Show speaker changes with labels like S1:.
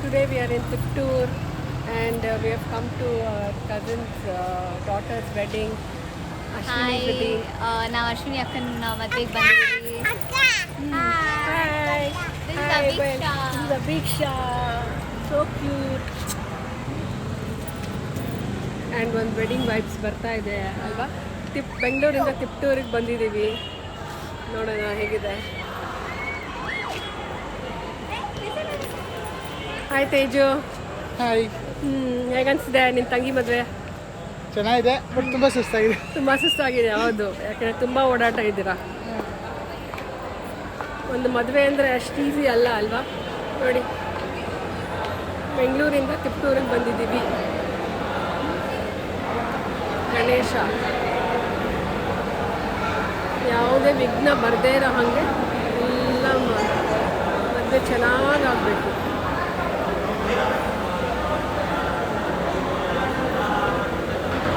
S1: today we are in Tiptur and we have come to our cousin's daughter's wedding.
S2: Hi
S1: Ashwini's wedding.
S2: ನಾವು ಅಶ್ವಿನಿ ಅಕ್ಕನ ಮದುವೆಗೆ ಬಂದಿದ್ದೀವಿ.
S1: Hi.
S2: This is
S1: Hi,
S2: Abiksha.
S1: This is Abiksha. So cute. And ಒಂದು wedding vibes ಬರ್ತಾ ಇದೆ ಅಲ್ವಾ. ಬೆಂಗಳೂರಿಂದ ತಿಪ್ಟೂರಿಗೆ ಬಂದಿದ್ದೀವಿ. ನೋಡೋಣ ಹೇಗಿದೆ. ಹಾಯ್ ತೇಜು.
S3: ಹಾಯ್,
S1: ಹೇಗನ್ಸಿದೆ ನಿನ್ನ ತಂಗಿ ಮದುವೆ?
S3: ಚೆನ್ನಾಗಿದೆ ಬಟ್ ತುಂಬ ಸುಸ್ತಾಗಿದೆ.
S1: ತುಂಬ ಸುಸ್ತಾಗಿದೆ. ಹೌದು, ಯಾಕಂದರೆ ತುಂಬ ಓಡಾಟ ಇದ್ದೀರಾ. ಒಂದು ಮದುವೆ ಅಂದರೆ ಅಷ್ಟು ಈಸಿ ಅಲ್ಲ ಅಲ್ವಾ. ನೋಡಿ, ಬೆಂಗಳೂರಿಂದ ತಿಪ್ಟೂರಿಗೆ ಬಂದಿದ್ದೀವಿ. ಗಣೇಶ ಯಾವುದೇ ವಿಘ್ನ ಬರದೇ ಇರೋ ಹಾಗೆ ಎಲ್ಲ ಮದುವೆ ಚೆನ್ನಾಗಾಗಬೇಕು.